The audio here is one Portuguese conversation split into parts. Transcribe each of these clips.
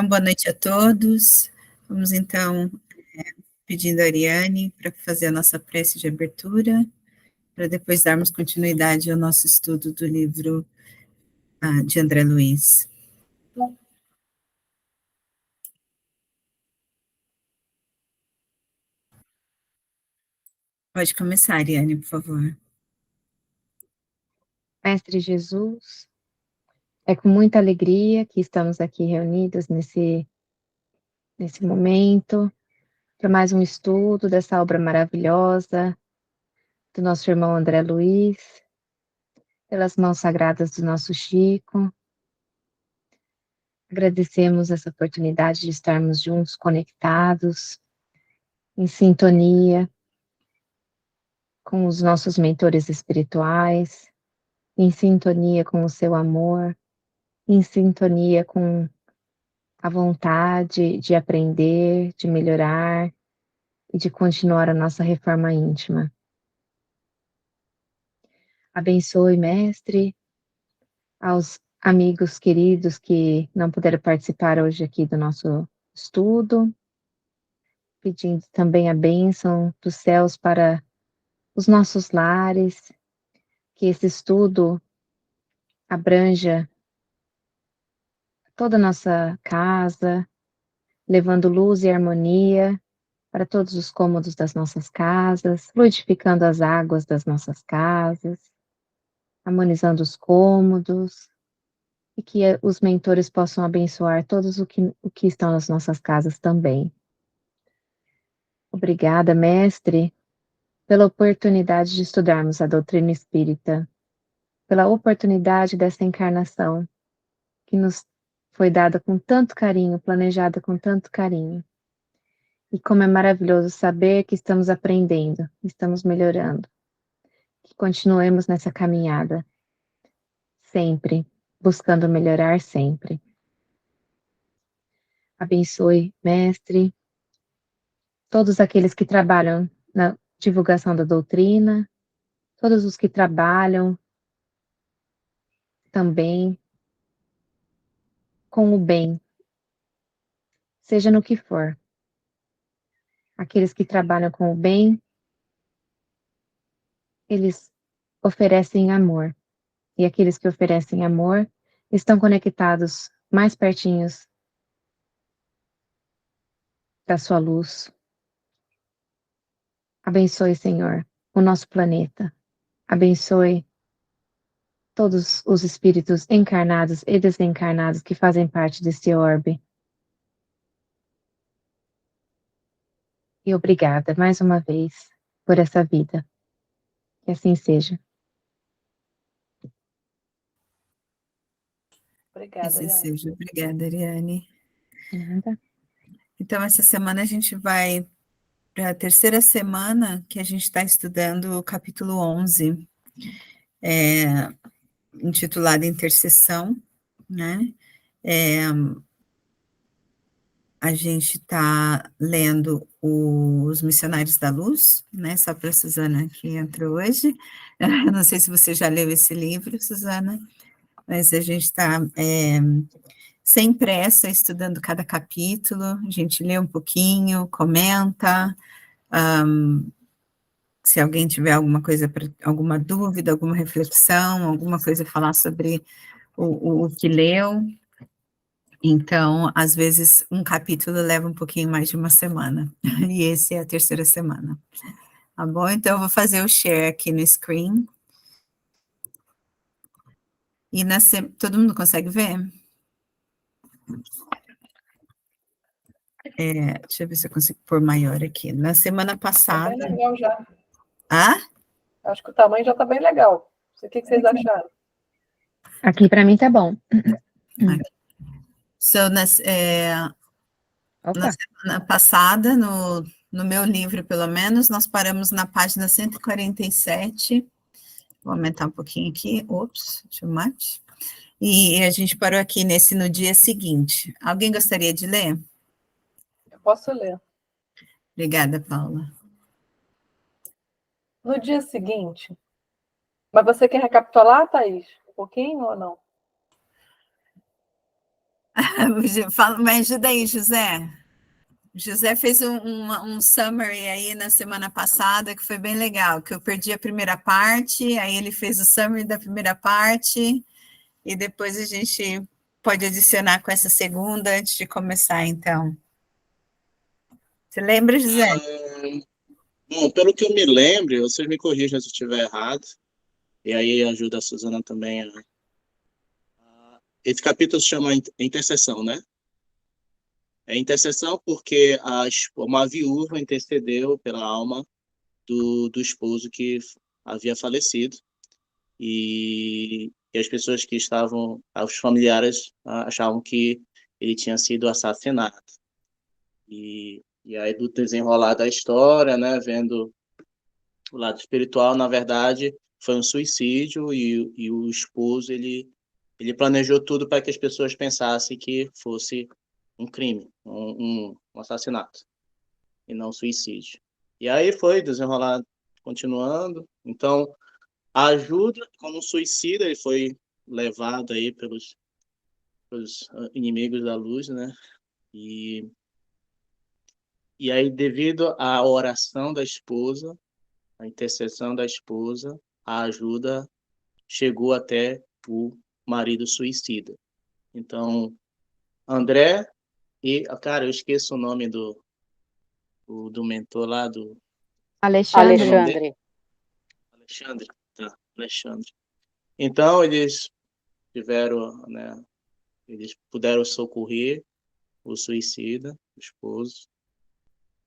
boa noite a todos. Vamos então pedindo a Ariane para fazer a nossa prece de abertura, para depois darmos continuidade ao nosso estudo do livro de André Luiz. Pode começar, Ariane, por favor. Mestre Jesus, é com muita alegria que estamos aqui reunidos nesse momento, para mais um estudo dessa obra maravilhosa do nosso irmão André Luiz, pelas mãos sagradas do nosso Chico. Agradecemos essa oportunidade de estarmos juntos, conectados, em sintonia com os nossos mentores espirituais, em sintonia com o seu amor, em sintonia com a vontade de aprender, de melhorar e de continuar a nossa reforma íntima. Abençoe, Mestre, aos amigos queridos que não puderam participar hoje aqui do nosso estudo, pedindo também a bênção dos céus para os nossos lares, que esse estudo abranja toda a nossa casa, levando luz e harmonia para todos os cômodos das nossas casas, fluidificando as águas das nossas casas, harmonizando os cômodos, e que os mentores possam abençoar todos o que estão nas nossas casas também. Obrigada, Mestre, pela oportunidade de estudarmos a doutrina espírita, pela oportunidade dessa encarnação que nos foi dada com tanto carinho, planejada com tanto carinho. E como é maravilhoso saber que estamos aprendendo, estamos melhorando, que continuemos nessa caminhada, sempre, buscando melhorar sempre. Abençoe, Mestre, todos aqueles que trabalham na divulgação da doutrina, todos os que trabalham também com o bem, seja no que for. Aqueles que trabalham com o bem, eles oferecem amor. E aqueles que oferecem amor estão conectados mais pertinhos da sua luz. Abençoe, Senhor, o nosso planeta. Abençoe todos os espíritos encarnados e desencarnados que fazem parte desse orbe. E obrigada, mais uma vez, por essa vida. Que assim seja. Obrigada, Assim Ariane. seja. Obrigada, Ariane. Nada. Então, essa semana a gente vai para a terceira semana que a gente está estudando o capítulo 11, intitulado Intercessão, né? A gente está lendo os Missionários da Luz, né? Só para a Suzana que entrou hoje. Não sei se você já leu esse livro, Suzana, mas a gente está sem pressa estudando cada capítulo. A gente lê um pouquinho, comenta. Se alguém tiver alguma coisa, alguma dúvida, alguma reflexão, alguma coisa a falar sobre o que leu. Então, às vezes, um capítulo leva um pouquinho mais de uma semana, e esse é a terceira semana. Tá bom? Então, eu vou fazer o share aqui no screen. E todo mundo consegue ver? Deixa eu ver se eu consigo pôr maior aqui. Na semana passada... Tá bem legal já. Ah? Acho que o tamanho já está bem legal. O que vocês acharam? Aqui para mim tá bom. So, na semana passada, no meu livro, pelo menos, nós paramos na página 147. Vou aumentar um pouquinho aqui. Ops, too much. E a gente parou aqui no dia seguinte. Alguém gostaria de ler? Eu posso ler. Obrigada, Paula. No dia seguinte... Mas você quer recapitular, Thaís? Um pouquinho ou não? Me ajuda aí, José. José fez um summary aí na semana passada que foi bem legal, que eu perdi a primeira parte, aí ele fez o summary da primeira parte, e depois a gente pode adicionar com essa segunda antes de começar, então. Você lembra, José? Bom, pelo que eu me lembro, vocês me corrijam se eu estiver errado, e aí ajuda a Suzana também. Esse capítulo se chama Intercessão, né? É intercessão porque uma viúva intercedeu pela alma do esposo que havia falecido, e as pessoas que estavam, os familiares, achavam que ele tinha sido assassinado. E aí, do desenrolar da história, né, vendo o lado espiritual, na verdade, foi um suicídio, e o esposo, ele planejou tudo para que as pessoas pensassem que fosse um crime, um assassinato, e não suicídio. E aí foi desenrolar, continuando. Então, a ajuda, como um suicida, ele foi levado aí pelos inimigos da luz, né? E aí, devido à oração da esposa, a intercessão da esposa, a ajuda chegou até o marido suicida. Então, André e, cara, eu esqueço o nome do mentor lá, Alexandre. Alexandre, tá, Alexandre. Então, eles tiveram, né, eles puderam socorrer o suicida, o esposo,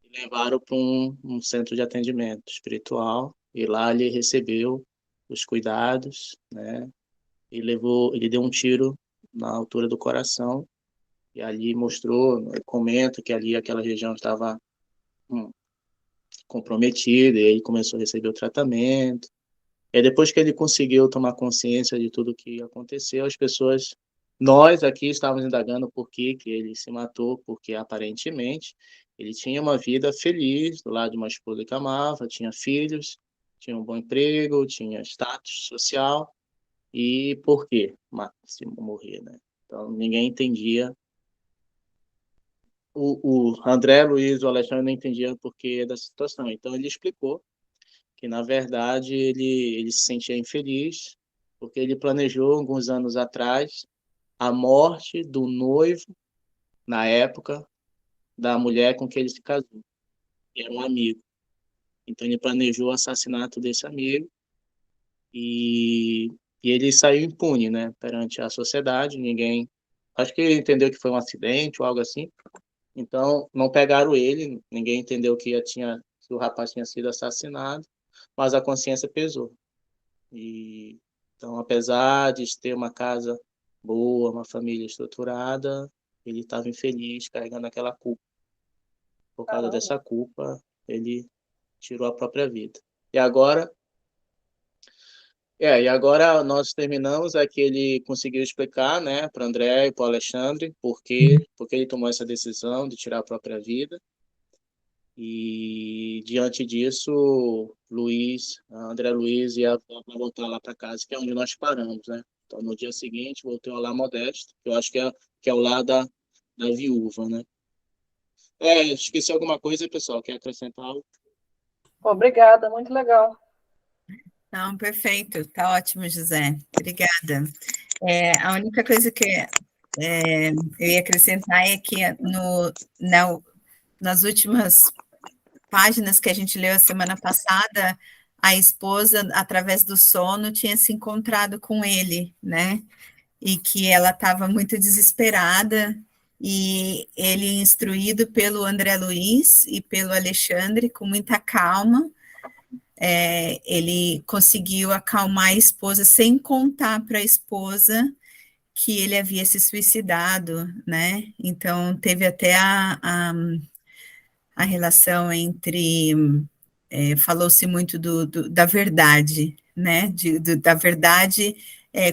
e levaram para um centro de atendimento espiritual, e lá ele recebeu os cuidados, né, ele deu um tiro na altura do coração, e ali mostrou, eu comento que ali aquela região estava comprometida, e ele começou a receber o tratamento. E depois que ele conseguiu tomar consciência de tudo o que aconteceu, nós aqui estávamos indagando por que ele se matou, porque aparentemente ele tinha uma vida feliz do lado de uma esposa que amava, tinha filhos, tinha um bom emprego, tinha status social, e por que se morrer, né? Então ninguém entendia. O André Luiz, o Alexandre não entendia o porquê da situação. Então ele explicou que, na verdade, ele se sentia infeliz, porque ele planejou, alguns anos atrás, a morte do noivo, na época, da mulher com quem ele se casou, que era um amigo. Então, ele planejou o assassinato desse amigo, e, e ele saiu impune, né, perante a sociedade. Ninguém, acho que ele entendeu que foi um acidente ou algo assim. Então, não pegaram ele, ninguém entendeu que o rapaz tinha sido assassinado, mas a consciência pesou. Então, apesar de ter uma casa boa, uma família estruturada, ele estava infeliz, carregando aquela culpa. Por causa dessa culpa, ele tirou a própria vida. E agora nós terminamos aqui, ele conseguiu explicar, né, para André e para o Alexandre porque ele tomou essa decisão de tirar a própria vida. E diante disso, André Luiz ia voltar lá para casa, que é onde nós paramos, né? Então, no dia seguinte, voltei ao Lar Modesto, que eu acho que é o lar da viúva, né? Esqueci alguma coisa, pessoal? Quer acrescentar algo? Obrigada, muito legal. Não, perfeito, tá ótimo, José. Obrigada. A única coisa que eu ia acrescentar é que nas últimas páginas que a gente leu a semana passada, a esposa, através do sono, tinha se encontrado com ele, né? E que ela estava muito desesperada, e ele, instruído pelo André Luiz e pelo Alexandre, com muita calma, ele conseguiu acalmar a esposa sem contar para a esposa que ele havia se suicidado, né? Então, teve até a relação entre... falou-se muito da verdade, né? Da verdade,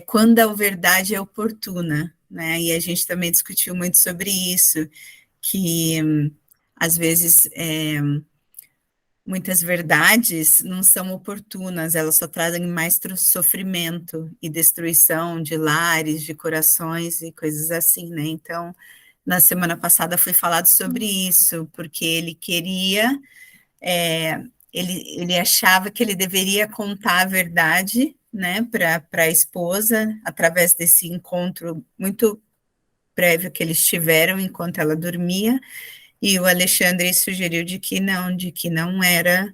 quando a verdade é oportuna, né? E a gente também discutiu muito sobre isso, que às vezes muitas verdades não são oportunas, elas só trazem mais sofrimento e destruição de lares, de corações e coisas assim, né? Então, na semana passada foi falado sobre isso, porque ele queria, ele achava que ele deveria contar a verdade, né, para a esposa, através desse encontro muito prévio que eles tiveram enquanto ela dormia, e o Alexandre sugeriu de que não era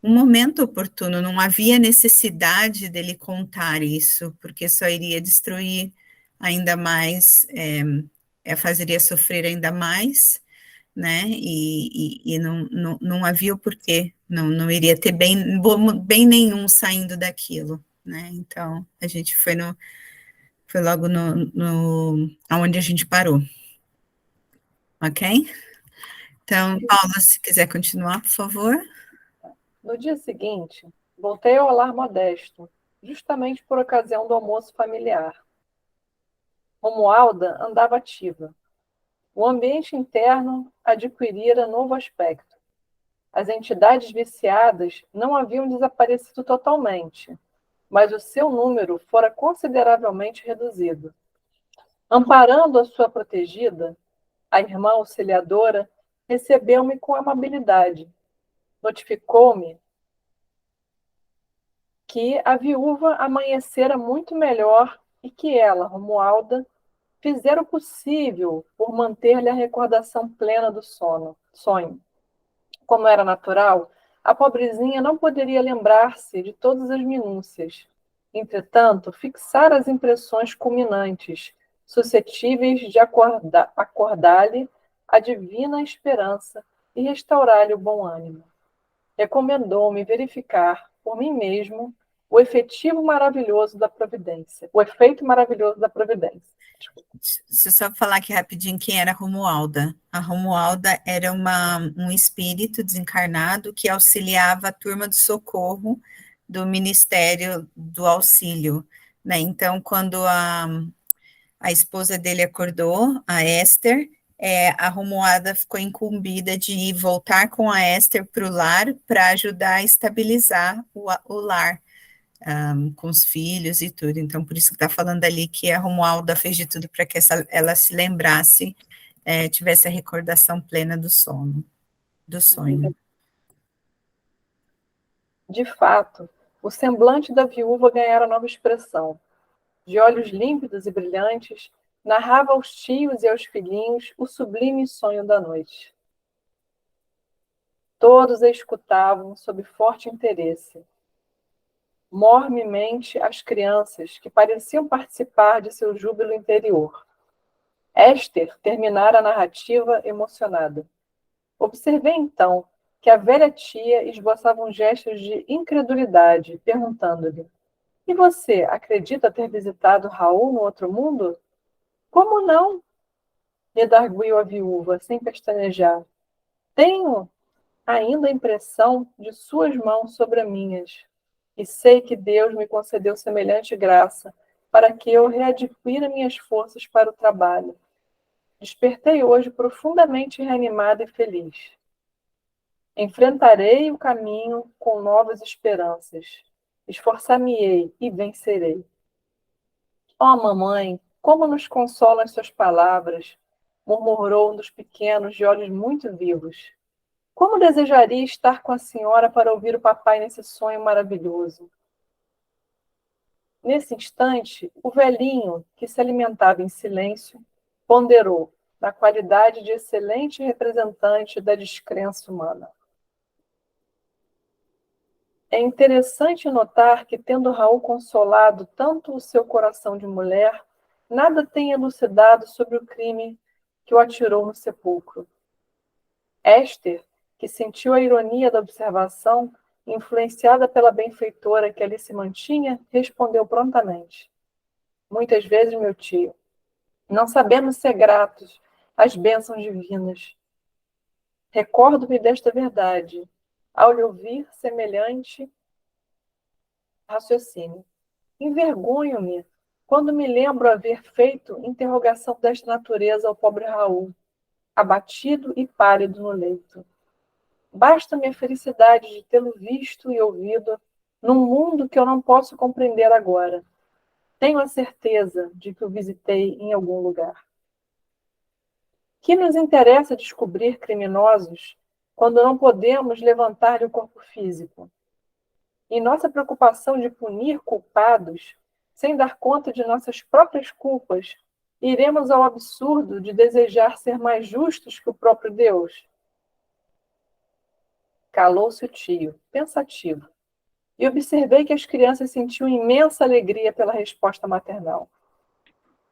um momento oportuno, não havia necessidade dele contar isso, porque só iria destruir ainda mais, fazeria sofrer ainda mais, né? E não havia o porquê, não iria ter bem nenhum saindo daquilo, né? Então a gente foi logo aonde a gente parou, ok? Então, Paula, se quiser continuar, por favor. No dia seguinte, voltei ao lar modesto, justamente por ocasião do almoço familiar. Romualda andava ativa. O ambiente interno adquirira novo aspecto. As entidades viciadas não haviam desaparecido totalmente, mas o seu número fora consideravelmente reduzido. Amparando a sua protegida, a irmã auxiliadora recebeu-me com amabilidade. Notificou-me que a viúva amanhecera muito melhor e que ela, Romualda, fizera o possível por manter-lhe a recordação plena do sonho. Como era natural, a pobrezinha não poderia lembrar-se de todas as minúcias. Entretanto, fixar as impressões culminantes, suscetíveis de acordar-lhe a divina esperança e restaurar-lhe o bom ânimo. Recomendou-me verificar, por mim mesmo, o efeito maravilhoso da providência. Deixa eu só falar aqui rapidinho quem era a Romualda. A Romualda era um espírito desencarnado que auxiliava a turma do socorro do Ministério do Auxílio, né? Então, quando a esposa dele acordou, a Esther, a Romualda ficou incumbida de voltar com a Esther para o lar para ajudar a estabilizar o lar. Com os filhos e tudo, então por isso que está falando ali que a Romualda fez de tudo para que ela se lembrasse, tivesse a recordação plena do sonho. De fato, o semblante da viúva ganhara nova expressão. De olhos límpidos e brilhantes, narrava aos tios e aos filhinhos o sublime sonho da noite. Todos a escutavam sob forte interesse. Mormemente as crianças, que pareciam participar de seu júbilo interior. Esther terminara a narrativa emocionada. Observei então que a velha tia esboçava um gesto de incredulidade, perguntando-lhe: "E você acredita ter visitado Raul no outro mundo?" "Como não?" redarguiu a viúva, sem pestanejar. "Tenho ainda a impressão de suas mãos sobre as minhas, e sei que Deus me concedeu semelhante graça para que eu readquira minhas forças para o trabalho. Despertei hoje profundamente reanimada e feliz. Enfrentarei o caminho com novas esperanças. Esforçar-me-ei e vencerei." "Oh, mamãe, como nos consolam as suas palavras!" murmurou um dos pequenos de olhos muito vivos. "Como desejaria estar com a senhora para ouvir o papai nesse sonho maravilhoso." Nesse instante, o velhinho, que se alimentava em silêncio, ponderou, na qualidade de excelente representante da descrença humana. É interessante notar que, tendo Raul consolado tanto o seu coração de mulher, nada tem elucidado sobre o crime que o atirou no sepulcro. Esther, que sentiu a ironia da observação, influenciada pela benfeitora que ali se mantinha, respondeu prontamente: "Muitas vezes, meu tio, não sabemos ser gratos às bênçãos divinas. Recordo-me desta verdade, ao lhe ouvir semelhante raciocínio. Envergonho-me quando me lembro haver feito interrogação desta natureza ao pobre Raul, abatido e pálido no leito. Basta-me a felicidade de tê-lo visto e ouvido num mundo que eu não posso compreender agora. Tenho a certeza de que o visitei em algum lugar. Que nos interessa descobrir criminosos quando não podemos levantar-lhe o corpo físico? Em nossa preocupação de punir culpados, sem dar conta de nossas próprias culpas, iremos ao absurdo de desejar ser mais justos que o próprio Deus? Calou-se o tio, pensativo, e observei que as crianças sentiam imensa alegria pela resposta maternal.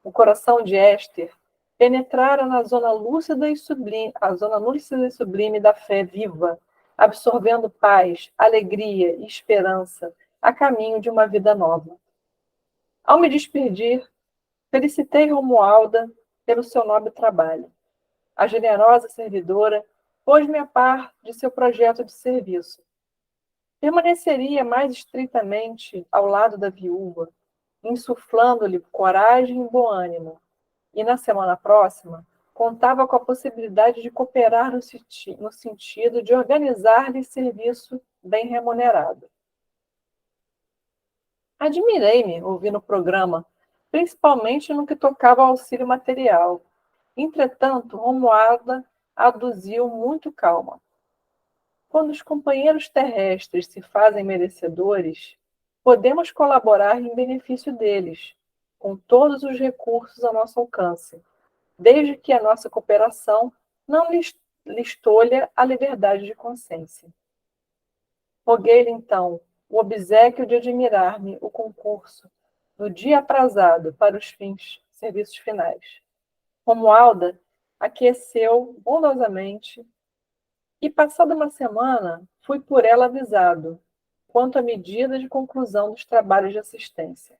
O coração de Esther penetrara na zona lúcida e sublime, a zona lúcida e sublime da fé viva, absorvendo paz, alegria e esperança a caminho de uma vida nova. Ao me despedir, felicitei Romualda pelo seu nobre trabalho. A generosa servidora pôs-me a par de seu projeto de serviço. Permaneceria mais estreitamente ao lado da viúva, insuflando-lhe coragem e bom ânimo, e na semana próxima contava com a possibilidade de cooperar no sentido de organizar-lhe serviço bem remunerado. Admirei-me ouvindo o programa, principalmente no que tocava ao auxílio material. Entretanto, Romualda aduziu muito calma. Quando os companheiros terrestres se fazem merecedores, podemos colaborar em benefício deles, com todos os recursos ao nosso alcance, desde que a nossa cooperação não lhes tolha a liberdade de consciência. Roguei-lhe, então, o obséquio de admirar-me o concurso no dia aprazado para os serviços finais. Romualda aqueceu bondosamente e, passada uma semana, fui por ela avisado quanto à medida de conclusão dos trabalhos de assistência.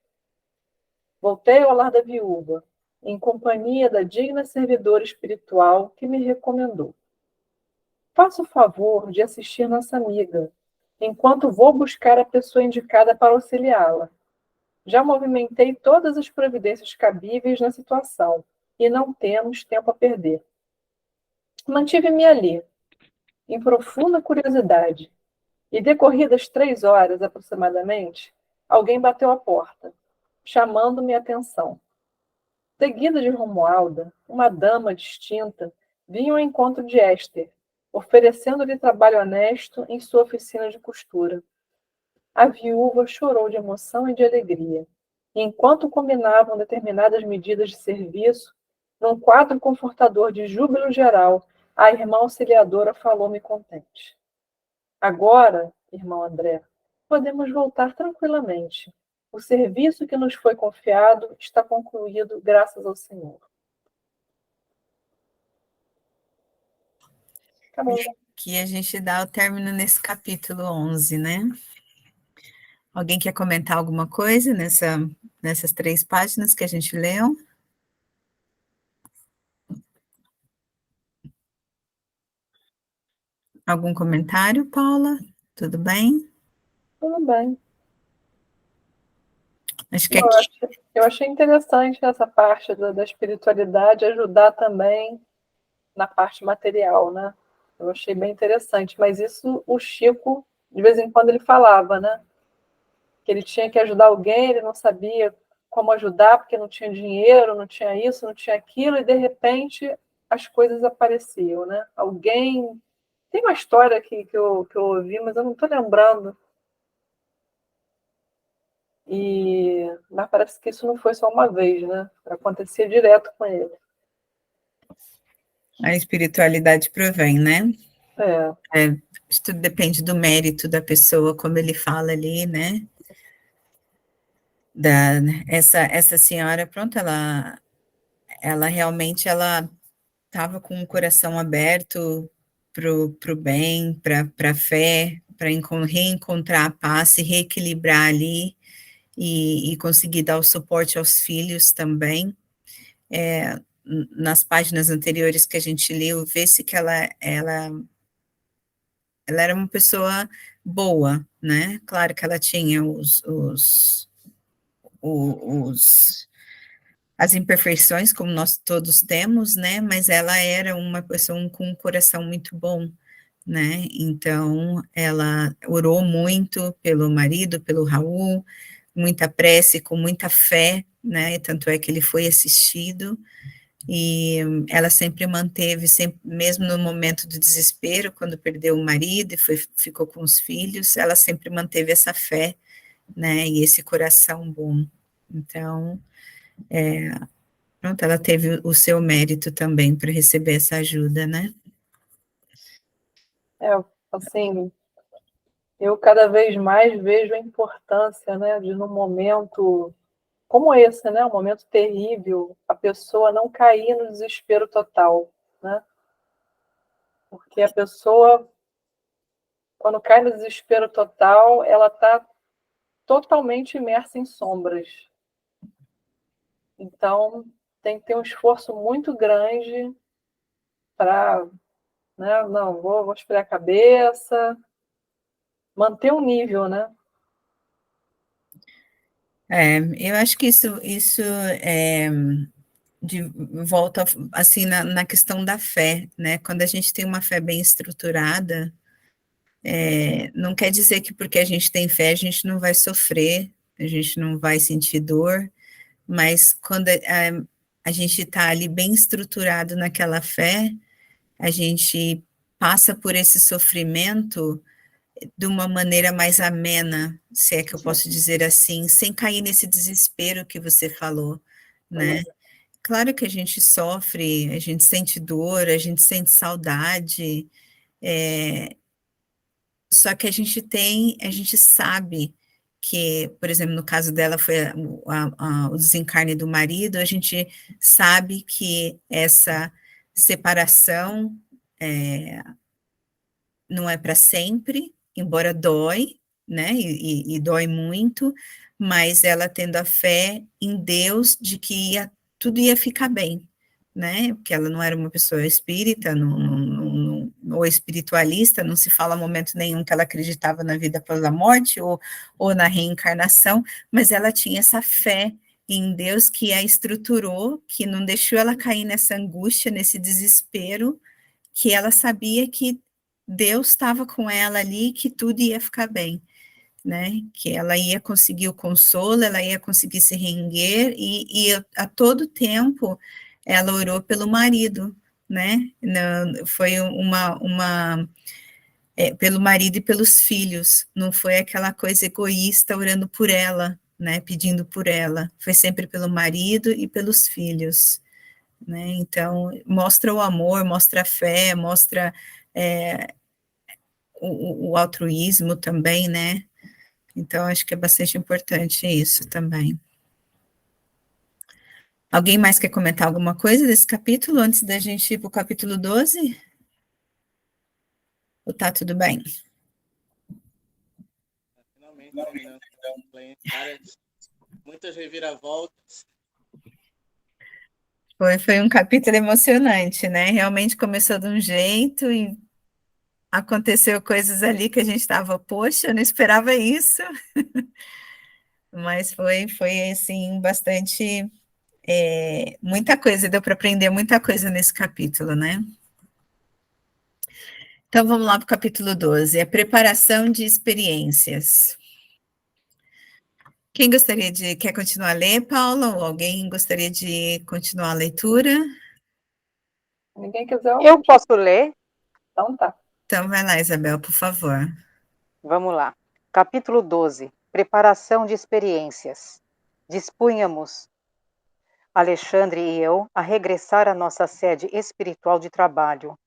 Voltei ao lar da viúva, em companhia da digna servidora espiritual que me recomendou. Faça o favor de assistir nossa amiga, enquanto vou buscar a pessoa indicada para auxiliá-la. Já movimentei todas as providências cabíveis na situação, e não temos tempo a perder. Mantive-me ali, em profunda curiosidade, e decorridas 3 horas aproximadamente, alguém bateu à porta, chamando-me a atenção. Seguida de Romualda, uma dama distinta vinha ao encontro de Esther, oferecendo-lhe trabalho honesto em sua oficina de costura. A viúva chorou de emoção e de alegria, e enquanto combinavam determinadas medidas de serviço, num quadro confortador de júbilo geral, a irmã auxiliadora falou-me contente. Agora, irmão André, podemos voltar tranquilamente. O serviço que nos foi confiado está concluído, graças ao Senhor. Acabou. Aqui a gente dá o término nesse capítulo 11, né? Alguém quer comentar alguma coisa nessas 3 páginas que a gente leu? Algum comentário, Paula? Tudo bem? Tudo bem. Acho que aqui... Eu achei interessante essa parte da espiritualidade ajudar também na parte material, né? Eu achei bem interessante, mas isso o Chico, de vez em quando, ele falava, né? Que ele tinha que ajudar alguém, ele não sabia como ajudar, porque não tinha dinheiro, não tinha isso, não tinha aquilo, e de repente as coisas apareciam, né? Alguém... Tem uma história aqui que eu ouvi, mas eu não estou lembrando. Mas parece que isso não foi só uma vez, né? Acontecia direto com ele. A espiritualidade provém, né? É. Isso tudo depende do mérito da pessoa, como ele fala ali, né? Essa senhora, pronto, ela realmente estava com o coração aberto para o bem, para a fé, para reencontrar a paz, se reequilibrar ali e conseguir dar o suporte aos filhos também. Nas páginas anteriores que a gente leu, vê-se que ela era uma pessoa boa, né? Claro que ela tinha as imperfeições, como nós todos temos, né? Mas ela era uma pessoa com um coração muito bom, né? Então, ela orou muito pelo marido, pelo Raul, muita prece, com muita fé, né? Tanto é que ele foi assistido, e ela sempre manteve, sempre, mesmo no momento do desespero, quando perdeu o marido e ficou com os filhos, ela sempre manteve essa fé, né? E esse coração bom. Então, pronto, ela teve o seu mérito também para receber essa ajuda, né? Assim, eu cada vez mais vejo a importância, né, de num momento como esse, né, um momento terrível, a pessoa não cair no desespero total, né? Porque a pessoa, quando cai no desespero total, ela está totalmente imersa em sombras. Então, tem que ter um esforço muito grande para, né, não, vou esfriar a cabeça, manter um nível, né? Eu acho que isso de volta assim na questão da fé, né? Quando a gente tem uma fé bem estruturada, não quer dizer que porque a gente tem fé a gente não vai sofrer, a gente não vai sentir dor, mas quando a gente está ali bem estruturado naquela fé, a gente passa por esse sofrimento de uma maneira mais amena, se é que eu posso dizer assim, sem cair nesse desespero que você falou, né? Claro que a gente sofre, a gente sente dor, a gente sente saudade, só que a gente sabe que, por exemplo, no caso dela foi o desencarne do marido, a gente sabe que essa separação não é para sempre, embora dói, né, e dói muito, mas ela tendo a fé em Deus de que tudo ia ficar bem, né, porque ela não era uma pessoa espírita, ou espiritualista, não se fala momento nenhum que ela acreditava na vida após a morte, ou na reencarnação, mas ela tinha essa fé em Deus que a estruturou, que não deixou ela cair nessa angústia, nesse desespero, que ela sabia que Deus estava com ela ali, que tudo ia ficar bem, né? Que ela ia conseguir o consolo, ela ia conseguir se reerguer, e a todo tempo ela orou pelo marido, né? Foi pelo marido e pelos filhos, não foi aquela coisa egoísta orando por ela, né? Pedindo por ela, foi sempre pelo marido e pelos filhos, né? Então, mostra o amor, mostra a fé, mostra o altruísmo também, né? Então, acho que é bastante importante isso também. Alguém mais quer comentar alguma coisa desse capítulo antes da gente ir para o capítulo 12? Ou tá tudo bem? Finalmente terminando muitas reviravoltas. Foi um capítulo emocionante, né? Realmente começou de um jeito e aconteceu coisas ali que a gente estava, poxa, eu não esperava isso. Mas foi assim, bastante, muita coisa, deu para aprender muita coisa nesse capítulo, né? Então vamos lá para o capítulo 12, a preparação de experiências. Quer continuar a ler, Paula? Ou alguém gostaria de continuar a leitura? Ninguém quiser, Eu posso ler? então tá. Então vai lá, Isabel, por favor. Vamos lá. Capítulo 12. Preparação de experiências. Dispunhamos, Alexandre e eu, a regressar à nossa sede espiritual de trabalho,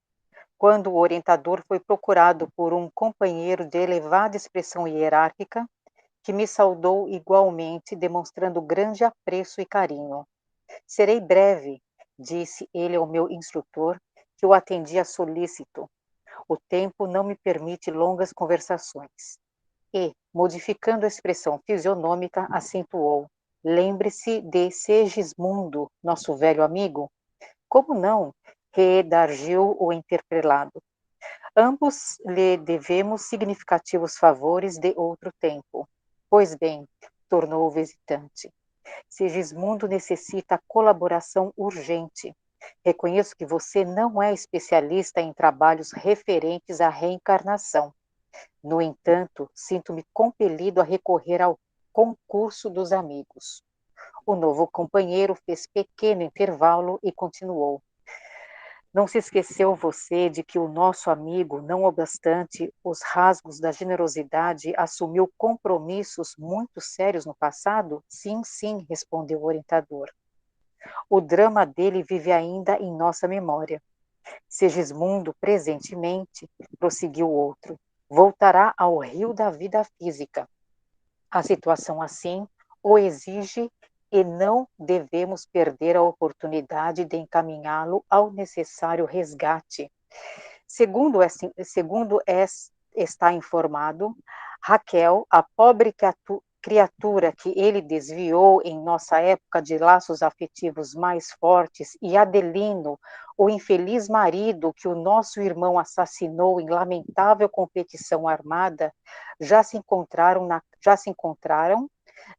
quando o orientador foi procurado por um companheiro de elevada expressão hierárquica, que me saudou igualmente, demonstrando grande apreço e carinho. Serei breve, disse ele ao meu instrutor, que o atendia solícito. O tempo não me permite longas conversações. E, modificando a expressão fisionômica, acentuou: lembre-se de Segismundo, nosso velho amigo? Como não? Redargiu o interpelado. Ambos lhe devemos significativos favores de outro tempo. Pois bem, tornou o visitante, Segismundo necessita colaboração urgente. Reconheço que você não é especialista em trabalhos referentes à reencarnação. No entanto, sinto-me compelido a recorrer ao concurso dos amigos. O novo companheiro fez pequeno intervalo e continuou. Não se esqueceu você de que o nosso amigo, não obstante os rasgos da generosidade, assumiu compromissos muito sérios no passado? Sim, sim, respondeu o orientador. O drama dele vive ainda em nossa memória. Segismundo, presentemente, prosseguiu o outro, voltará ao rio da vida física. A situação assim o exige e não devemos perder a oportunidade de encaminhá-lo ao necessário resgate. Está informado, Raquel, a pobre criatura que ele desviou em nossa época de laços afetivos mais fortes, e Adelino, o infeliz marido que o nosso irmão assassinou em lamentável competição armada, já se encontraram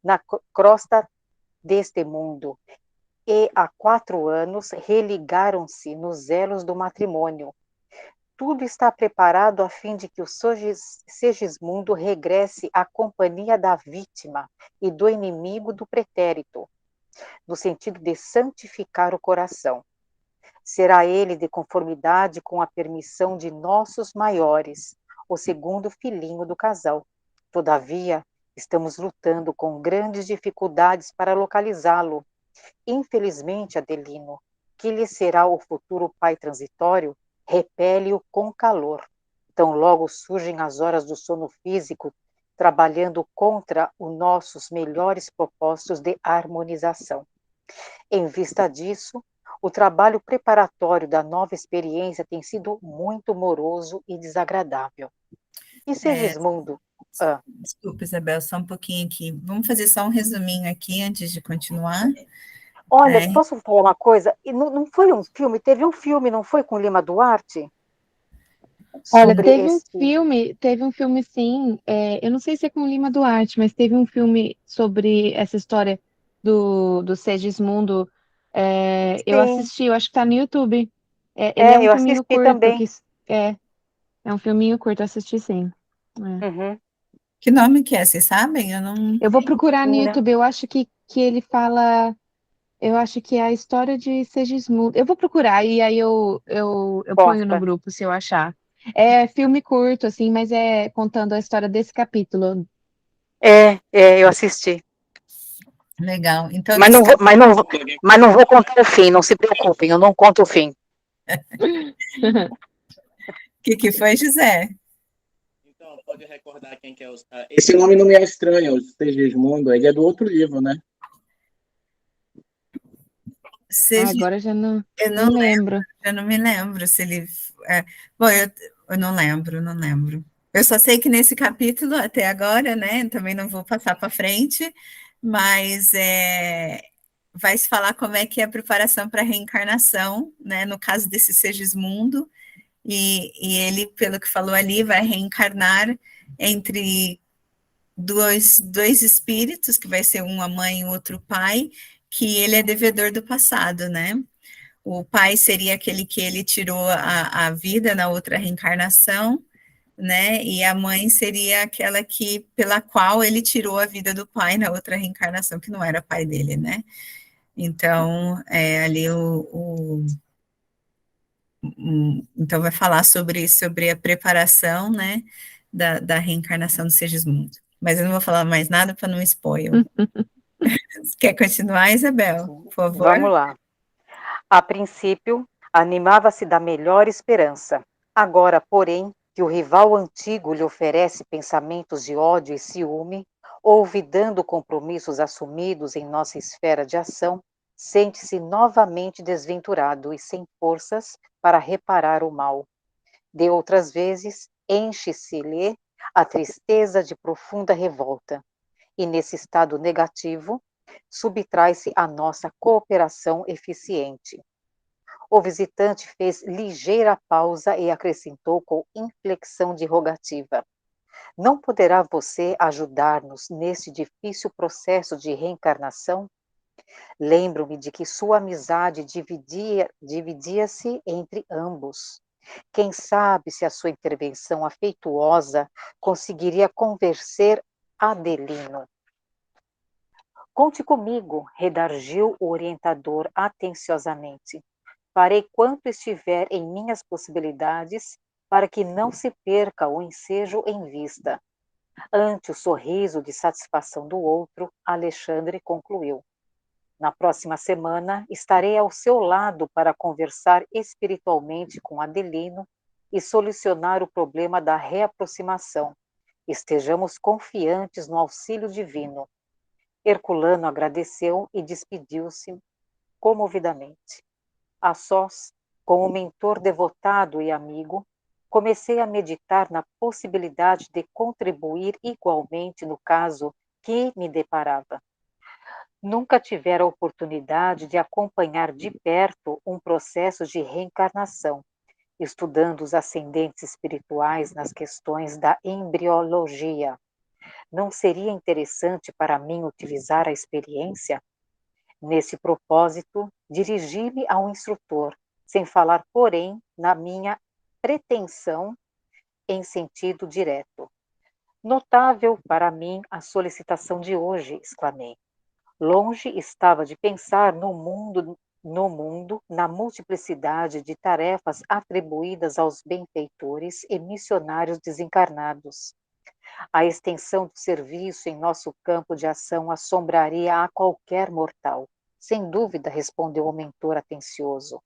na crosta deste mundo e há 4 anos religaram-se nos elos do matrimônio. Tudo está preparado a fim de que o Segismundo regresse à companhia da vítima e do inimigo do pretérito, no sentido de santificar o coração. Será ele de conformidade com a permissão de nossos maiores, o segundo filhinho do casal. Todavia, estamos lutando com grandes dificuldades para localizá-lo. Infelizmente, Adelino, que lhe será o futuro pai transitório, repele-o com calor. Tão logo surgem as horas do sono físico, trabalhando contra os nossos melhores propósitos de harmonização. Em vista disso, o trabalho preparatório da nova experiência tem sido muito moroso e desagradável. E Segismundo? Desculpa, Isabel, só um pouquinho aqui. Vamos fazer só um resuminho aqui antes de continuar. Olha, posso falar uma coisa? Não foi um filme, teve um filme, não foi, com Lima Duarte? Olha, teve um filme sim, eu não sei se é com Lima Duarte, mas teve um filme sobre essa história do Segismundo. Eu Sim. assisti, eu acho que tá no YouTube. Ele é um Eu filminho assisti curto, também. é um filminho curto, eu assisti sim. Uhum. Que nome que é? Vocês sabem? Eu não. Eu vou procurar no Não. YouTube, eu acho que ele fala. Eu acho que é a história de Segismundo. Eu vou procurar e aí eu ponho no Posta. grupo se eu achar. É filme curto, assim, mas é contando a história desse capítulo. Eu assisti. Legal. Então, Mas não vou contar o fim, não se preocupem, eu não conto o fim. O que foi, José? Então, pode recordar quem que é os... Esse nome não me é estranho, o Segismundo, ele é do outro livro, né? Agora já não Eu não lembro. Eu não me lembro se ele. Bom, eu não lembro. Eu só sei que nesse capítulo, até agora, né? Também não vou passar para frente, mas vai se falar como é que é a preparação para a reencarnação, né? No caso desse Segismundo, e ele, pelo que falou ali, vai reencarnar entre dois espíritos, que vai ser um a mãe e outro o pai, que ele é devedor do passado, né? O pai seria aquele que ele tirou a vida na outra reencarnação, né? E a mãe seria aquela pela qual ele tirou a vida do pai na outra reencarnação, que não era pai dele, né? Então, ali então vai falar sobre a preparação, né, da reencarnação do Segismundo. Mas eu não vou falar mais nada para não spoiler. Quer continuar, Isabel? Por favor. Vamos lá. A princípio, animava-se da melhor esperança. Agora, porém, que o rival antigo lhe oferece pensamentos de ódio e ciúme, olvidando compromissos assumidos em nossa esfera de ação, sente-se novamente desventurado e sem forças para reparar o mal. De outras vezes, enche-se-lhe a tristeza de profunda revolta, e nesse estado negativo, subtrai-se a nossa cooperação eficiente. O visitante fez ligeira pausa e acrescentou com inflexão de rogativa: não poderá você ajudar-nos neste difícil processo de reencarnação? Lembro-me de que sua amizade dividia-se entre ambos. Quem sabe se a sua intervenção afetuosa conseguiria convencer Adelino. Conte comigo, redarguiu o orientador atenciosamente. Farei quanto estiver em minhas possibilidades para que não se perca o ensejo em vista. Ante o sorriso de satisfação do outro, Alexandre concluiu. Na próxima semana, estarei ao seu lado para conversar espiritualmente com Adelino e solucionar o problema da reaproximação. Estejamos confiantes no auxílio divino. Herculano agradeceu e despediu-se comovidamente. A sós, com o mentor devotado e amigo, comecei a meditar na possibilidade de contribuir igualmente no caso que me deparava. Nunca tivera a oportunidade de acompanhar de perto um processo de reencarnação, estudando os ascendentes espirituais nas questões da embriologia. Não seria interessante para mim utilizar a experiência? Nesse propósito, dirigi-me ao instrutor, sem falar, porém, na minha pretensão em sentido direto. Notável para mim a solicitação de hoje, exclamei. Longe estava de pensar no mundo, na multiplicidade de tarefas atribuídas aos benfeitores e missionários desencarnados. A extensão do serviço em nosso campo de ação assombraria a qualquer mortal. Sem dúvida, respondeu o mentor atencioso.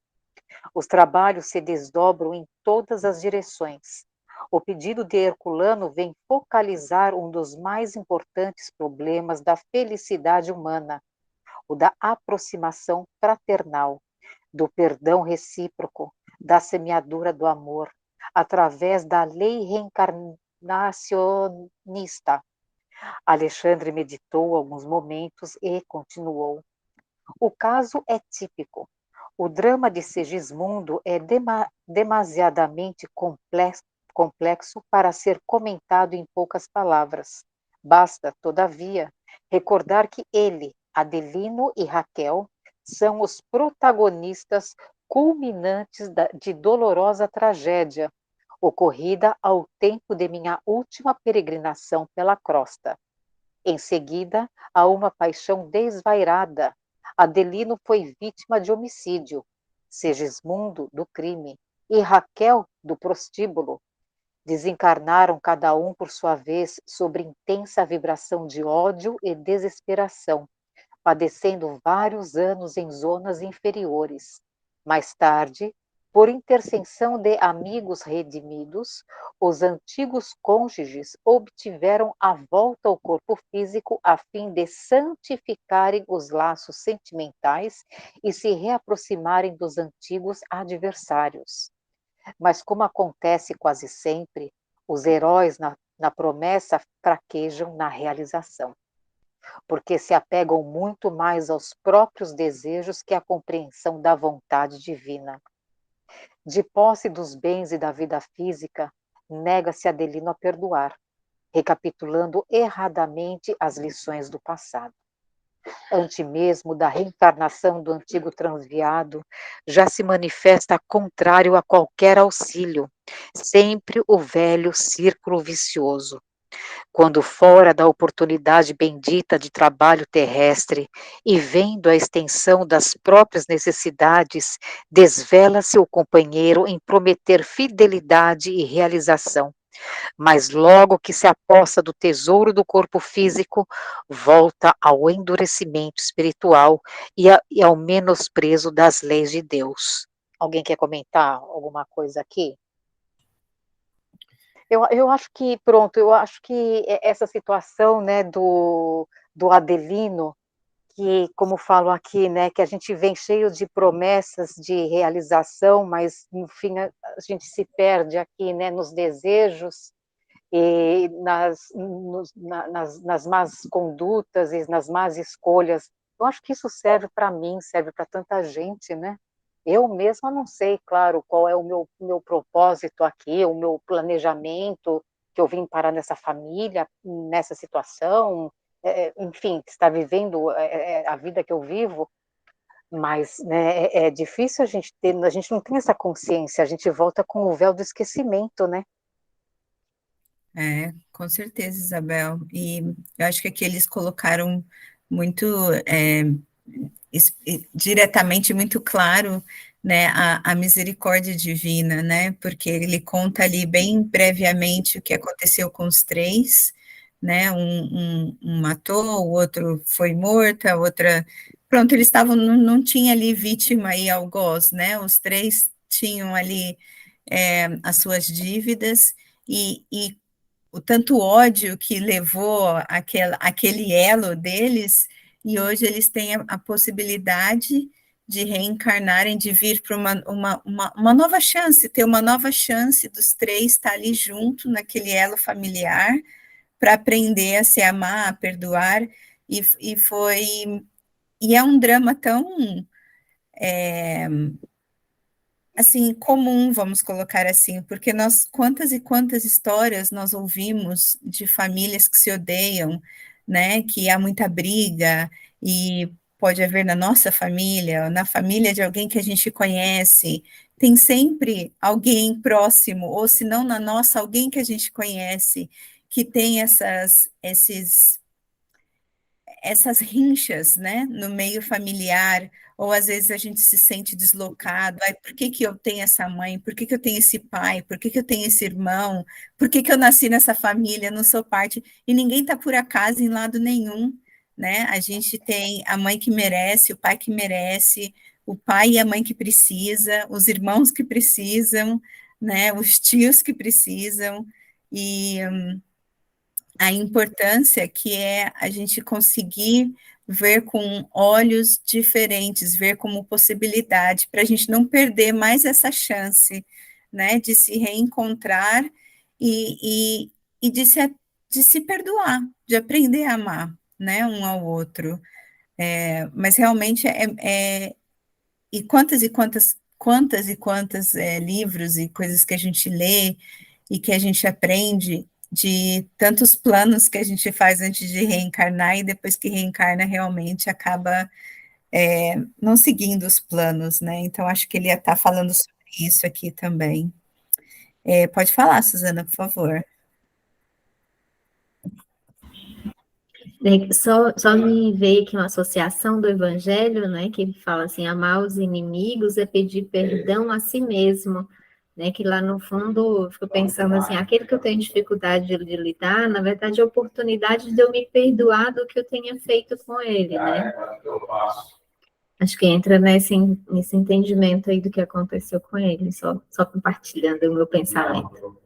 Os trabalhos se desdobram em todas as direções. O pedido de Herculano vem focalizar um dos mais importantes problemas da felicidade humana, o da aproximação fraternal, do perdão recíproco, da semeadura do amor, através da lei reencarnacionista. Alexandre meditou alguns momentos e continuou. O caso é típico. O drama de Segismundo é demasiadamente complexo para ser comentado em poucas palavras. Basta, todavia, recordar que ele, Adelino e Raquel são os protagonistas culminantes de dolorosa tragédia, ocorrida ao tempo de minha última peregrinação pela crosta. Em seguida, há uma paixão desvairada. Adelino foi vítima de homicídio, Segismundo do crime e Raquel do prostíbulo. Desencarnaram cada um por sua vez sobre intensa vibração de ódio e desesperação, padecendo vários anos em zonas inferiores. Mais tarde, por intercessão de amigos redimidos, os antigos cônjuges obtiveram a volta ao corpo físico a fim de santificarem os laços sentimentais e se reaproximarem dos antigos adversários. Mas, como acontece quase sempre, os heróis na promessa fraquejam na realização, porque se apegam muito mais aos próprios desejos que à compreensão da vontade divina. De posse dos bens e da vida física, nega-se Adelino a perdoar, recapitulando erradamente as lições do passado. Antes mesmo da reencarnação do antigo transviado, já se manifesta contrário a qualquer auxílio, sempre o velho círculo vicioso. Quando fora da oportunidade bendita de trabalho terrestre e vendo a extensão das próprias necessidades, desvela-se o companheiro em prometer fidelidade e realização. Mas logo que se aposta do tesouro do corpo físico, volta ao endurecimento espiritual e ao menosprezo das leis de Deus. Alguém quer comentar alguma coisa aqui? Eu acho que, pronto, eu acho que essa situação, né, do Adelino, que, como falo aqui, né, que a gente vem cheio de promessas de realização, mas no fim a gente se perde aqui, né, nos desejos e nas más condutas e nas más escolhas. Eu acho que isso serve para mim, serve para tanta gente, né? Eu mesma não sei, claro, qual é o meu propósito aqui, o meu planejamento, que eu vim parar nessa família, nessa situação, enfim, está vivendo a vida que eu vivo, mas, né, é difícil a gente não tem essa consciência, a gente volta com o véu do esquecimento, né? Com certeza, Isabel. E eu acho que aqui eles colocaram muito diretamente, muito claro, né, a misericórdia divina, né? Porque ele conta ali bem brevemente o que aconteceu com os três, né? Um matou, o outro foi morto, a outra. Pronto, eles estavam, não tinha ali vítima e algoz, né? Os três tinham ali as suas dívidas e o tanto ódio que levou aquele elo deles, e hoje eles têm a possibilidade de reencarnarem, de vir para uma nova chance, ter uma nova chance dos três estar ali junto naquele elo familiar, para aprender a se amar, a perdoar, e é um drama tão assim, comum, vamos colocar assim, porque quantas e quantas histórias nós ouvimos de famílias que se odeiam, né, que há muita briga, e pode haver na nossa família, na família de alguém que a gente conhece, tem sempre alguém próximo, ou se não na nossa, alguém que a gente conhece, que tem essas rinchas, né, no meio familiar, ou às vezes a gente se sente deslocado, ai, por que que eu tenho essa mãe, por que que eu tenho esse pai, por que que eu tenho esse irmão, por que que eu nasci nessa família, não sou parte, e ninguém está por acaso em lado nenhum, né, a gente tem a mãe que merece, o pai que merece, o pai e a mãe que precisa, os irmãos que precisam, né, os tios que precisam, e a importância que é a gente conseguir ver com olhos diferentes, ver como possibilidade, para a gente não perder mais essa chance, né, de se reencontrar e de se perdoar, de aprender a amar, né, um ao outro. Mas realmente quantas e quantas livros e coisas que a gente lê e que a gente aprende de tantos planos que a gente faz antes de reencarnar e depois que reencarna realmente acaba não seguindo os planos, né? Então acho que ele ia estar falando sobre isso aqui também. Pode falar, Suzana, por favor. Só me veio aqui uma associação do Evangelho, né, que fala assim, amar os inimigos é pedir perdão a si mesmo, né, que lá no fundo, eu fico pensando assim, aquele que eu tenho dificuldade de lidar, na verdade é a oportunidade de eu me perdoar do que eu tenha feito com ele, né. Acho que entra nesse entendimento aí do que aconteceu com ele, só compartilhando o meu pensamento.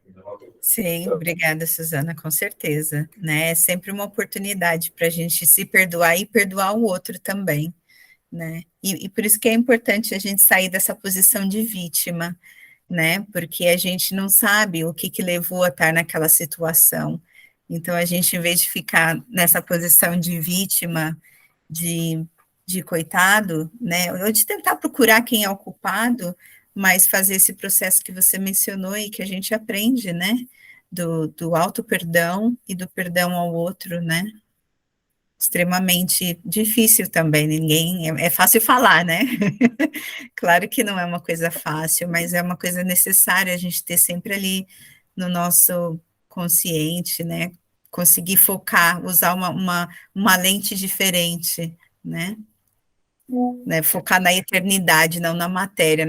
Sim, obrigada, Suzana, com certeza, né? É sempre uma oportunidade para a gente se perdoar e perdoar o outro também, né? E por isso que é importante a gente sair dessa posição de vítima, né? Porque a gente não sabe o que levou a estar naquela situação. Então, a gente, em vez de ficar nessa posição de vítima, de, de coitado, né? Ou de tentar procurar quem é o culpado, mas fazer esse processo que você mencionou e que a gente aprende, né? Do auto-perdão e do perdão ao outro, né? Extremamente difícil também, é fácil falar, né? Claro que não é uma coisa fácil, mas é uma coisa necessária a gente ter sempre ali no nosso consciente, né? Conseguir focar, usar uma lente diferente, né? Focar na eternidade, não na matéria,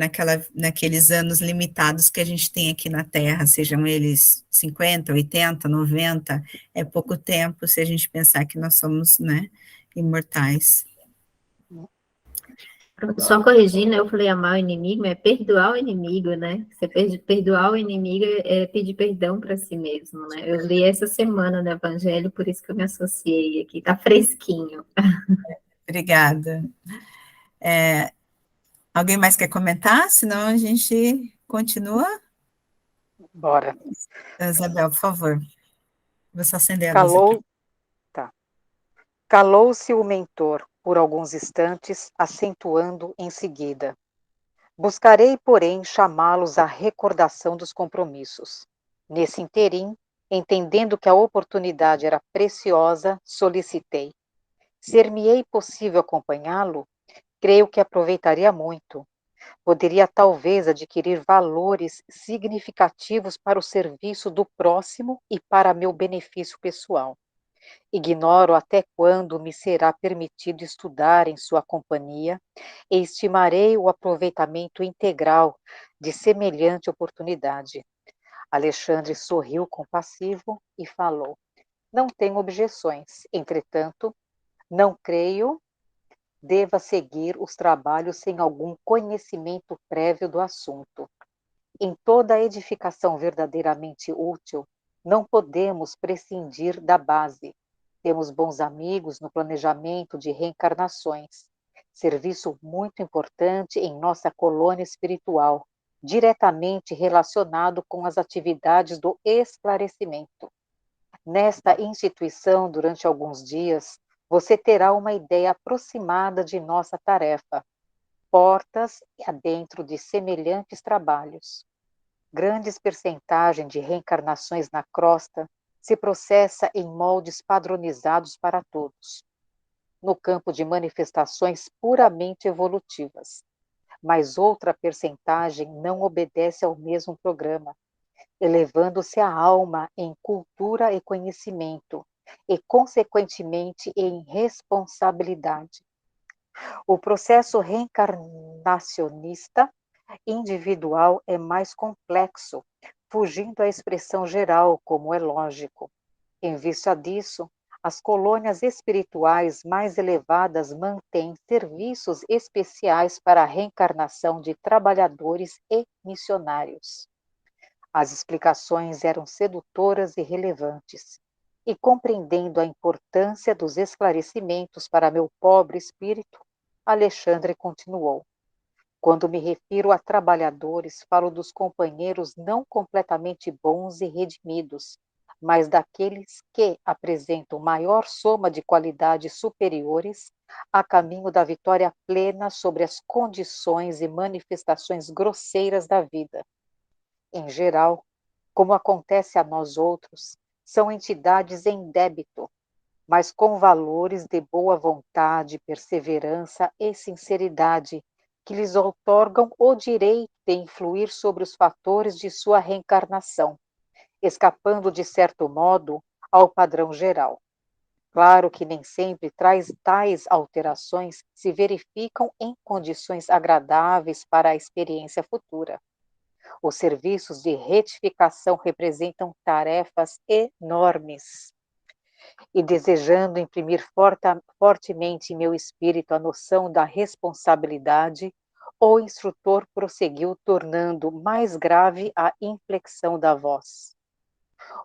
naqueles anos limitados que a gente tem aqui na Terra, sejam eles 50, 80, 90, é pouco tempo se a gente pensar que nós somos, né, imortais. Só corrigindo, eu falei amar o inimigo, é perdoar o inimigo, né? Você perdoar o inimigo é pedir perdão para si mesmo, né? Eu li essa semana no Evangelho, por isso que eu me associei aqui, tá fresquinho. Obrigada. Alguém mais quer comentar? Senão a gente continua. Bora. Isabel, por favor. Vou só acender a luz aqui. Calou, tá. Calou-se o mentor por alguns instantes, acentuando em seguida. Buscarei, porém, chamá-los à recordação dos compromissos. Nesse interim, Entendendo que a oportunidade era preciosa, solicitei. Ser-me-ei possível acompanhá-lo? Creio que aproveitaria muito. Poderia talvez adquirir valores significativos para o serviço do próximo e para meu benefício pessoal. Ignoro até quando me será permitido estudar em sua companhia e estimarei o aproveitamento integral de semelhante oportunidade. Alexandre sorriu compassivo e falou: Não tenho objeções, entretanto, não creio deva seguir os trabalhos sem algum conhecimento prévio do assunto. Em toda edificação verdadeiramente útil, não podemos prescindir da base. Temos bons amigos no planejamento de reencarnações, serviço muito importante em nossa colônia espiritual, diretamente relacionado com as atividades do esclarecimento. Nesta instituição, durante alguns dias, você terá uma ideia aproximada de nossa tarefa, portas adentro de semelhantes trabalhos. Grandes percentagem de reencarnações na crosta se processa em moldes padronizados para todos, no campo de manifestações puramente evolutivas. Mas outra percentagem não obedece ao mesmo programa, elevando-se a alma em cultura e conhecimento, e, consequentemente, em responsabilidade. O processo reencarnacionista individual é mais complexo, fugindo à expressão geral, como é lógico. Em vista disso, as colônias espirituais mais elevadas mantêm serviços especiais para a reencarnação de trabalhadores e missionários. As explicações eram sedutoras e relevantes, e compreendendo a importância dos esclarecimentos para meu pobre espírito, Alexandre continuou. Quando me refiro a trabalhadores, falo dos companheiros não completamente bons e redimidos, mas daqueles que apresentam maior soma de qualidades superiores a caminho da vitória plena sobre as condições e manifestações grosseiras da vida. Em geral, como acontece a nós outros, são entidades em débito, mas com valores de boa vontade, perseverança e sinceridade, que lhes outorgam o direito de influir sobre os fatores de sua reencarnação, escapando, de certo modo, ao padrão geral. Claro que nem sempre tais alterações se verificam em condições agradáveis para a experiência futura. Os serviços de retificação representam tarefas enormes. E desejando imprimir fortemente em meu espírito a noção da responsabilidade, o instrutor prosseguiu, tornando mais grave a inflexão da voz.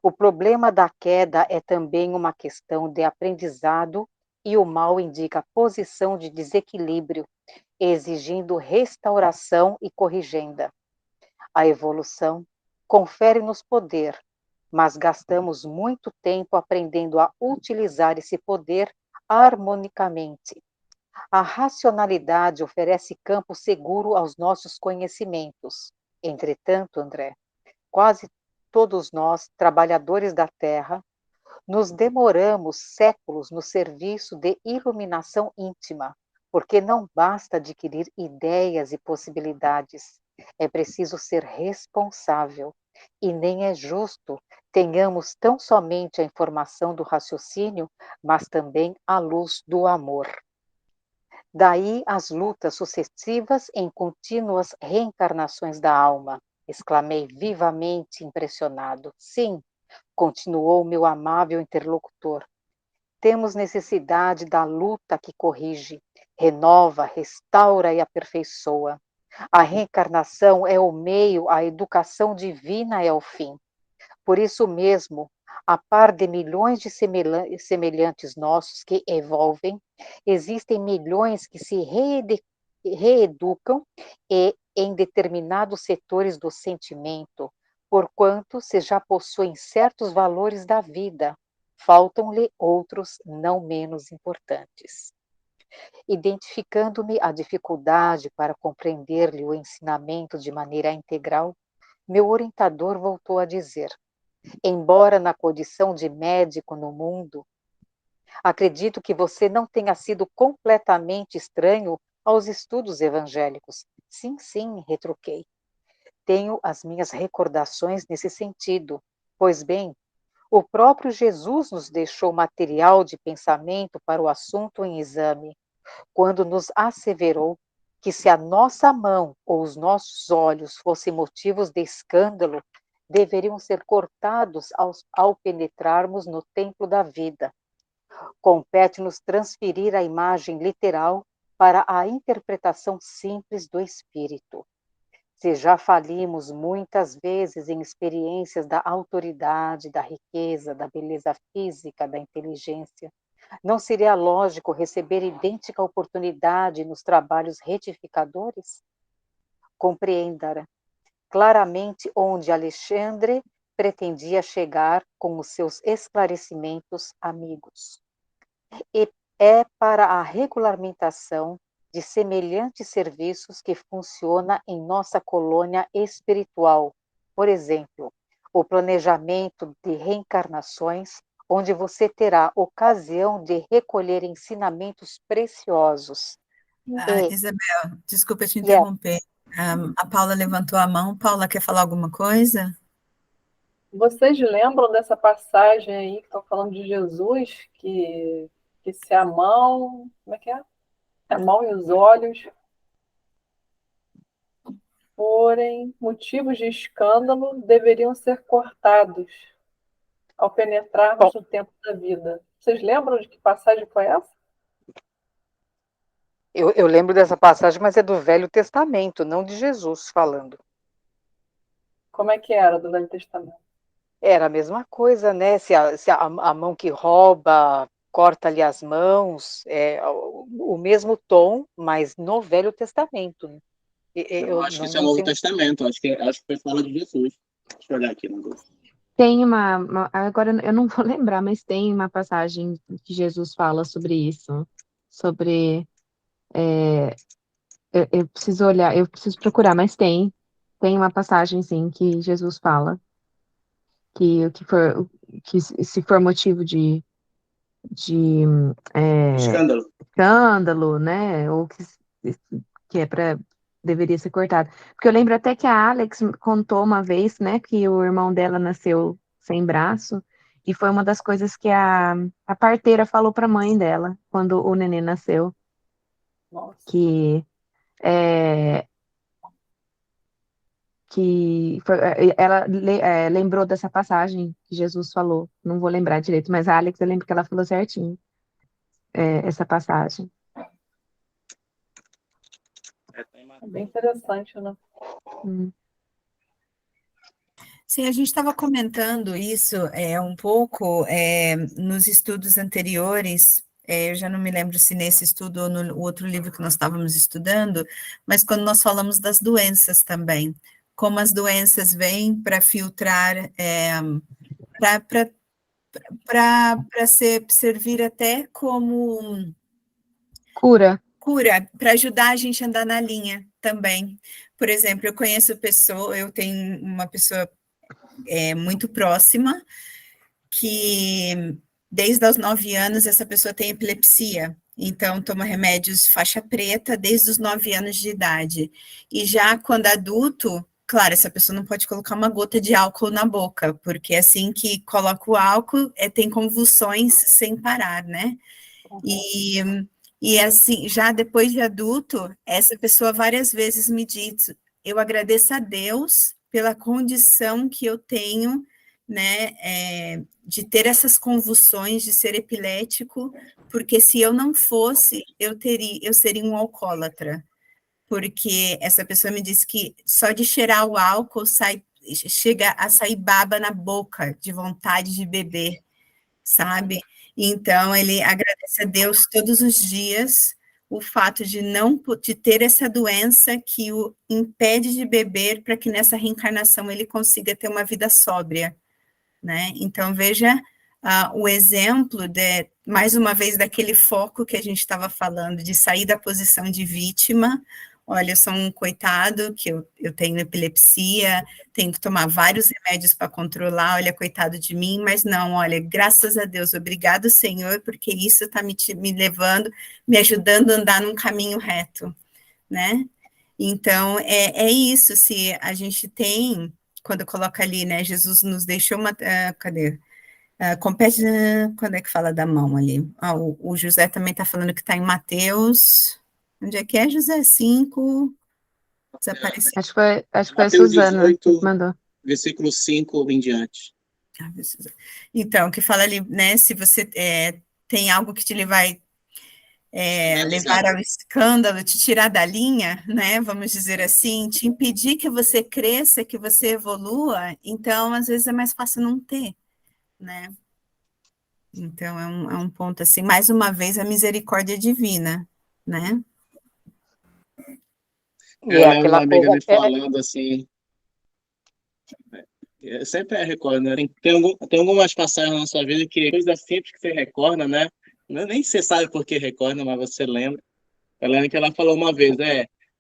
O problema da queda é também uma questão de aprendizado e o mal indica posição de desequilíbrio, exigindo restauração e corrigenda. A evolução confere-nos poder, mas gastamos muito tempo aprendendo a utilizar esse poder harmonicamente. A racionalidade oferece campo seguro aos nossos conhecimentos. Entretanto, André, quase todos nós, trabalhadores da Terra, nos demoramos séculos no serviço de iluminação íntima, porque não basta adquirir ideias e possibilidades, é preciso ser responsável, e nem é justo tenhamos tão somente a informação do raciocínio, mas também a luz do amor. Daí as lutas sucessivas em contínuas reencarnações da alma, exclamei vivamente impressionado. Sim, continuou meu amável interlocutor, temos necessidade da luta que corrige, renova, restaura e aperfeiçoa. A reencarnação é o meio, a educação divina é o fim. Por isso mesmo, a par de milhões de semelhantes nossos que evolvem, existem milhões que se reeducam e em determinados setores do sentimento, porquanto se já possuem certos valores da vida, faltam-lhe outros não menos importantes. Identificando-me a dificuldade para compreender-lhe o ensinamento de maneira integral, meu orientador voltou a dizer: embora na condição de médico no mundo. Acredito que você não tenha sido completamente estranho aos estudos evangélicos. Sim, sim, retruquei. Tenho as minhas recordações nesse sentido. Pois bem, o próprio Jesus nos deixou material de pensamento para o assunto em exame, quando nos asseverou que se a nossa mão ou os nossos olhos fossem motivos de escândalo, deveriam ser cortados ao penetrarmos no templo da vida. Compete-nos transferir a imagem literal para a interpretação simples do espírito. Se já falimos muitas vezes em experiências da autoridade, da riqueza, da beleza física, da inteligência, não seria lógico receber idêntica oportunidade nos trabalhos retificadores? Compreenda claramente onde Alexandre pretendia chegar com os seus esclarecimentos, amigos. E é para a regulamentação de semelhantes serviços que funciona em nossa colônia espiritual. Por exemplo, o planejamento de reencarnações, onde você terá ocasião de recolher ensinamentos preciosos. Isabel, desculpa te Yeah. interromper. A Paula levantou a mão. Paula, quer falar alguma coisa? Vocês lembram dessa passagem aí que estão falando de Jesus, que se a mão, como é que é? A mão e os olhos forem motivos de escândalo, deveriam ser cortados ao penetrarmos no tempo da vida. Vocês lembram de que passagem foi essa? Eu lembro dessa passagem, mas é do Velho Testamento, não de Jesus falando. Como é que era do Velho Testamento? Era a mesma coisa, né? Se a mão que rouba corta-lhe as mãos, é o mesmo tom, mas no Velho Testamento. Né? Eu acho que isso é o Novo Testamento, acho que foi fala de Jesus. Deixa eu olhar aqui no Google. Tem agora eu não vou lembrar, mas tem uma passagem que Jesus fala sobre isso, sobre, eu preciso olhar, eu preciso procurar, mas tem uma passagem, sim, que Jesus fala que se for motivo de Escândalo. escândalo, né, ou que deveria ser cortado. Porque eu lembro até que a Alex contou uma vez, né, que o irmão dela nasceu sem braço, e foi uma das coisas que a parteira falou para a mãe dela, quando o neném nasceu. Nossa. Ela lembrou dessa passagem que Jesus falou. Não vou lembrar direito, mas a Alex, eu lembro que ela falou certinho essa passagem. É bem interessante, né? Sim, a gente estava comentando isso um pouco nos estudos anteriores. Eu já não me lembro se nesse estudo ou no outro livro que nós estávamos estudando, mas quando nós falamos das doenças também, como as doenças vêm para filtrar, para servir até como cura, para ajudar a gente a andar na linha também. Por exemplo, eu tenho uma pessoa muito próxima que desde os 9 anos essa pessoa tem epilepsia, então toma remédios faixa preta desde os 9 anos de idade. E já quando adulto, claro, essa pessoa não pode colocar uma gota de álcool na boca, porque assim que coloca o álcool, tem convulsões sem parar, né? E assim, já depois de adulto, essa pessoa várias vezes me diz, eu agradeço a Deus pela condição que eu tenho, né, de ter essas convulsões, de ser epilético, porque se eu não fosse, eu seria um alcoólatra, porque essa pessoa me disse que só de cheirar o álcool chega a sair baba na boca, de vontade de beber, sabe? Então, ele agradece a Deus todos os dias o fato de de ter essa doença que o impede de beber para que nessa reencarnação ele consiga ter uma vida sóbria, né? Então, veja o exemplo, mais uma vez, daquele foco que a gente estava falando, de sair da posição de vítima, olha, eu sou um coitado, que eu tenho epilepsia, tenho que tomar vários remédios para controlar, olha, coitado de mim, mas não, olha, graças a Deus, obrigado, Senhor, porque isso está me levando, me ajudando a andar num caminho reto, né? Então, é isso, se a gente tem, quando coloca ali, né, Jesus nos deixou uma, cadê? Compete, quando é que fala da mão ali? O José também está falando que está em Mateus, onde é que é, José? 5, desapareceu. Acho que foi a Mateus Suzana que 18, mandou. versículo 5 em diante. Então, que fala ali, né, se você tem algo que te vai levar ao escândalo, te tirar da linha, né, vamos dizer assim, te impedir que você cresça, que você evolua, então, às vezes, é mais fácil não ter, né. Então, é um ponto, assim, mais uma vez, a misericórdia divina, né. E é aquela Uma amiga coisa, me falando assim, sempre recorda, né? Tem algumas passagens na nossa vida que coisa simples que você recorda, né? Nem você sabe por que recorda, mas você lembra. Eu lembro que ela falou uma vez,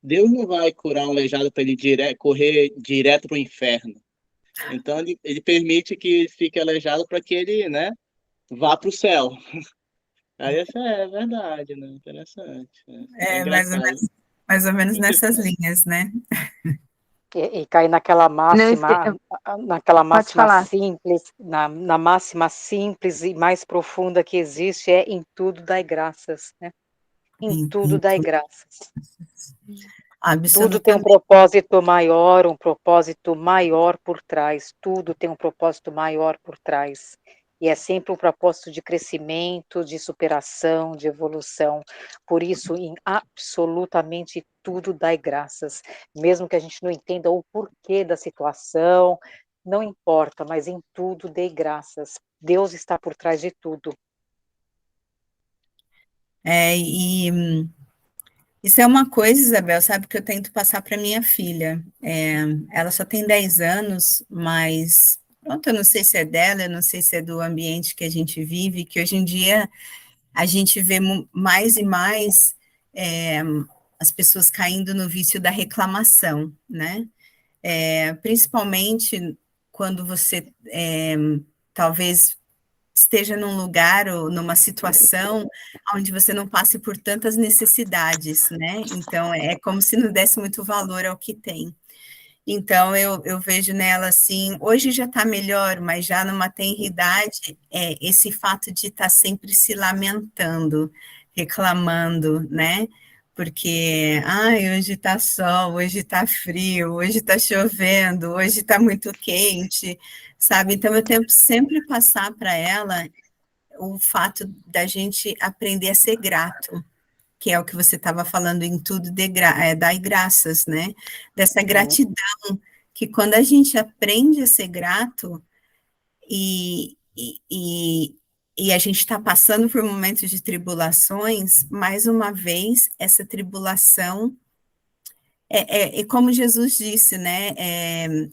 Deus não vai curar um aleijado para ele correr direto para o inferno. Então ele permite que fique aleijado para que ele, né, vá para o céu. Aí essa é verdade, né? Interessante. É engraçado. Mais ou menos nessas linhas, né. e cair naquela Não, pode máxima falar. simples, na máxima simples e mais profunda que existe, é em tudo dai graças, né? Em tudo dai graças. Tudo tem um propósito maior por trás, tudo tem um propósito maior por trás. E é sempre um propósito de crescimento, de superação, de evolução. Por isso, em absolutamente tudo dai graças. Mesmo que a gente não entenda o porquê da situação, não importa, mas em tudo dê graças. Deus está por trás de tudo. Isso é uma coisa, Isabel, sabe, que eu tento passar para minha filha. Ela só tem 10 anos, mas pronto, eu não sei se é dela, eu não sei se é do ambiente que a gente vive, que hoje em dia a gente vê mais e mais as pessoas caindo no vício da reclamação, né? Principalmente quando você talvez esteja num lugar ou numa situação onde você não passe por tantas necessidades, né? Então, é como se não desse muito valor ao que tem. Então, eu vejo nela assim, hoje já está melhor, mas já numa tenridade, esse fato de estar sempre se lamentando, reclamando, né? Porque, hoje está sol, hoje está frio, hoje está chovendo, hoje está muito quente, sabe? Então, eu tento sempre passar para ela o fato da gente aprender a ser grato, que é o que você estava falando em tudo, dar graças, né? Dessa gratidão, que quando a gente aprende a ser grato e a gente está passando por momentos de tribulações, mais uma vez, essa tribulação como Jesus disse, né?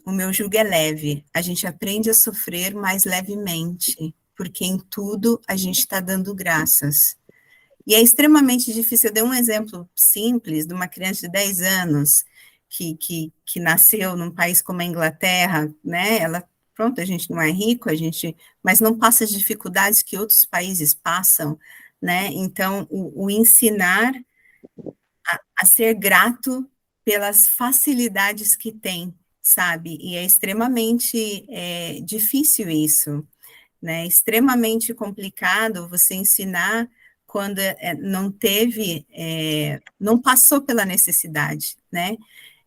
O meu jugo é leve. A gente aprende a sofrer mais levemente, porque em tudo a gente está dando graças. E é extremamente difícil. Eu dei um exemplo simples de uma criança de 10 anos que nasceu num país como a Inglaterra, né? Pronto, a gente não é rico, mas não passa as dificuldades que outros países passam, né? Então, o ensinar a ser grato pelas facilidades que tem, sabe? E é extremamente difícil isso, né? Extremamente complicado você ensinar quando não teve, não passou pela necessidade, né?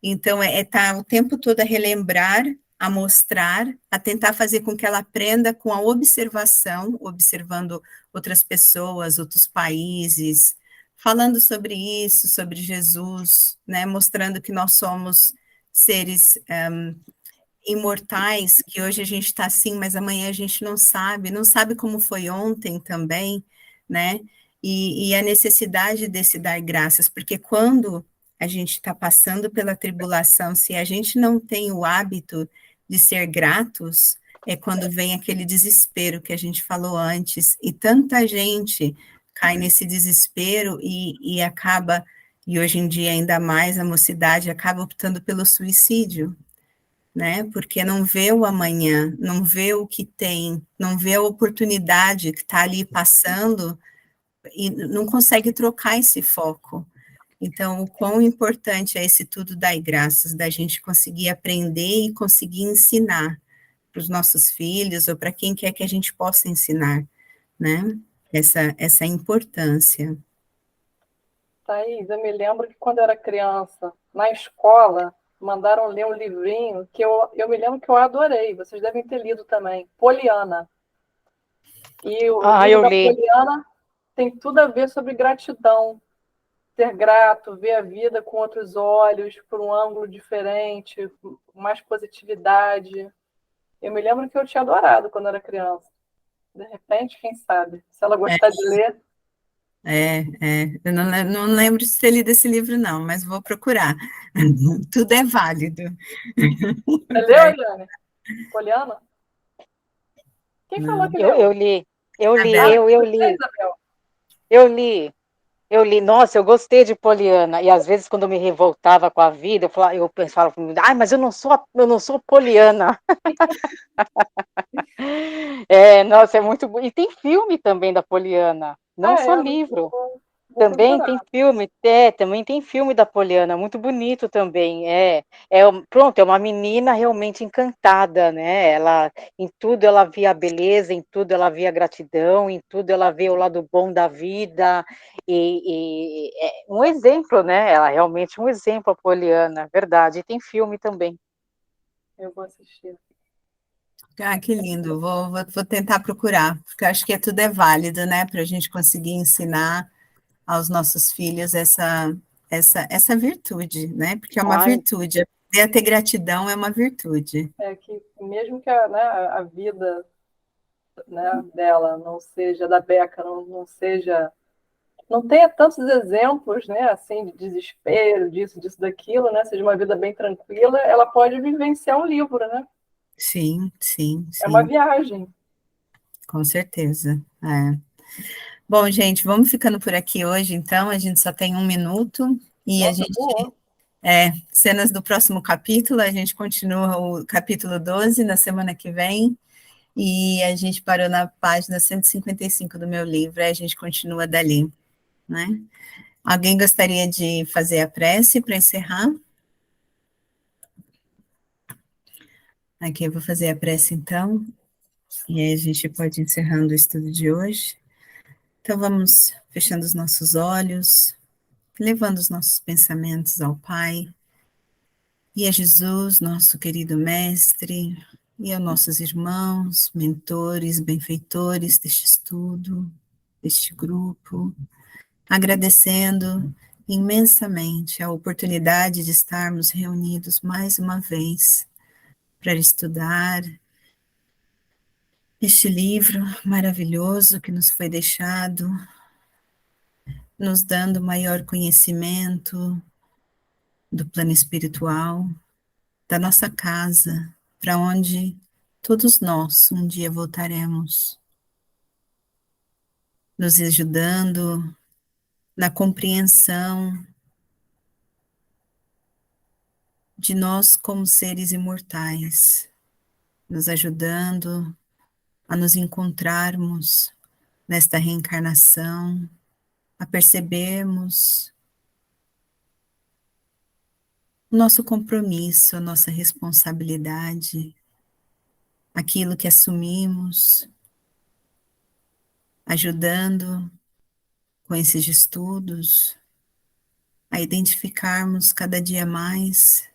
Então, tá o tempo todo a relembrar, a mostrar, a tentar fazer com que ela aprenda com a observação, observando outras pessoas, outros países, falando sobre isso, sobre Jesus, né? Mostrando que nós somos seres imortais, que hoje a gente está assim, mas amanhã a gente não sabe como foi ontem também, né? E a necessidade desse dar graças, porque quando a gente está passando pela tribulação, se a gente não tem o hábito de ser gratos, é quando vem aquele desespero que a gente falou antes, e tanta gente cai nesse desespero e acaba E hoje em dia, ainda mais, a mocidade acaba optando pelo suicídio, né? Porque não vê o amanhã, não vê o que tem, não vê a oportunidade que está ali passando e não consegue trocar esse foco. Então, o quão importante é esse tudo dar graças, da gente conseguir aprender e conseguir ensinar para os nossos filhos ou para quem quer que a gente possa ensinar, né? Essa importância. Thaís, eu me lembro que quando eu era criança, na escola, mandaram ler um livrinho que eu me lembro que eu adorei, vocês devem ter lido também, Poliana. E o livro Eu da li. Poliana tem tudo a ver sobre gratidão, ser grato, ver a vida com outros olhos, por um ângulo diferente, com mais positividade. Eu me lembro que eu tinha adorado quando era criança. De repente, quem sabe? Se ela gostar de ler. Eu não lembro de ter lido esse livro, não, mas vou procurar. Tudo é válido. Você leu, Eliane? Poliana? Quem falou que Eu leu? li. Eu li, Isabela. eu Você, li. Isabel? Eu li. Eu li, nossa, eu gostei de Poliana. E às vezes, quando eu me revoltava com a vida, eu pensava, mas eu não sou Poliana. Nossa, é muito bom. E tem filme também da Poliana, não só Muito livro. bom. Vou Também tem procurar. filme, também tem filme da Poliana, muito bonito também. Pronto, é uma menina realmente encantada, né? Ela, em tudo ela via a beleza, em tudo ela via a gratidão, em tudo ela vê o lado bom da vida. E é um exemplo, né? Ela é realmente um exemplo, a Poliana, verdade. E tem filme também. Eu vou assistir. Ah, que lindo. Vou tentar procurar, porque eu acho que tudo é válido, né? Para a gente conseguir ensinar aos nossos filhos essa virtude, né? Porque é uma Ai, virtude. Aprender a ter gratidão é uma virtude. É que mesmo que a vida, né, dela não seja da Beca, não seja, não tenha tantos exemplos, né, assim, de desespero, disso, daquilo, né, seja uma vida bem tranquila, ela pode vivenciar um livro, né? Sim, sim, É uma sim, viagem. com certeza. É. Bom, gente, vamos ficando por aqui hoje, então. A gente só tem um minuto e a Nossa, gente boa. cenas do próximo capítulo, a gente continua o capítulo 12 na semana que vem, e a gente parou na página 155 do meu livro, aí a gente continua dali, né? Alguém gostaria de fazer a prece para encerrar? Aqui eu vou fazer a prece então, e aí a gente pode ir encerrando o estudo de hoje. Então vamos fechando os nossos olhos, levando os nossos pensamentos ao Pai, e a Jesus, nosso querido Mestre, e a nossos irmãos, mentores, benfeitores deste estudo, deste grupo, agradecendo imensamente a oportunidade de estarmos reunidos mais uma vez para estudar este livro maravilhoso que nos foi deixado, nos dando maior conhecimento do plano espiritual, da nossa casa, para onde todos nós um dia voltaremos, nos ajudando na compreensão de nós como seres imortais, nos ajudando a nos encontrarmos nesta reencarnação, a percebermos o nosso compromisso, a nossa responsabilidade, aquilo que assumimos, ajudando com esses estudos a identificarmos cada dia mais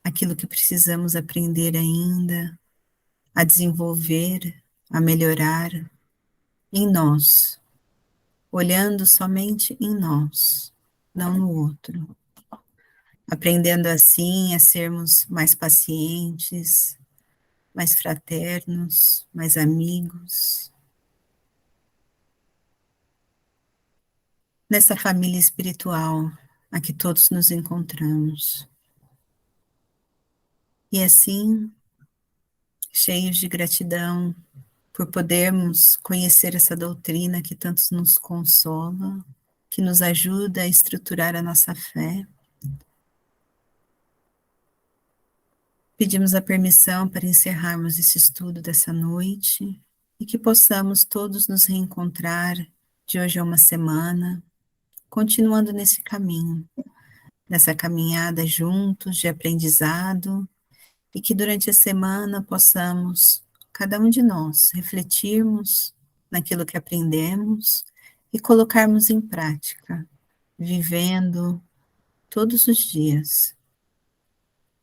aquilo que precisamos aprender ainda, a desenvolver, a melhorar em nós, olhando somente em nós, não no outro. Aprendendo assim a sermos mais pacientes, mais fraternos, mais amigos, nessa família espiritual a que todos nos encontramos. E assim, cheios de gratidão por podermos conhecer essa doutrina que tanto nos consola, que nos ajuda a estruturar a nossa fé. Pedimos a permissão para encerrarmos esse estudo dessa noite e que possamos todos nos reencontrar de hoje a uma semana, continuando nesse caminho, nessa caminhada juntos de aprendizado, e que durante a semana possamos, cada um de nós, refletirmos naquilo que aprendemos e colocarmos em prática, vivendo todos os dias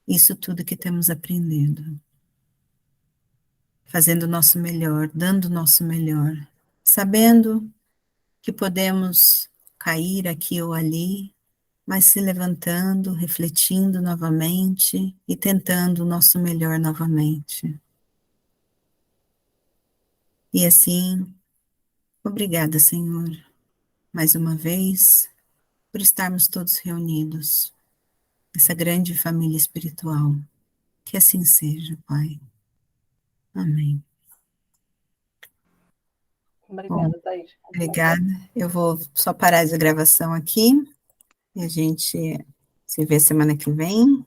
isso tudo que temos aprendido, fazendo o nosso melhor, dando o nosso melhor, sabendo que podemos cair aqui ou ali, mas se levantando, refletindo novamente e tentando o nosso melhor novamente. E assim, obrigada, Senhor, mais uma vez, por estarmos todos reunidos, essa grande família espiritual. Que assim seja, Pai. Amém. Bom, Obrigada, Thaís. obrigada. Eu vou só parar a gravação aqui e a gente se vê semana que vem.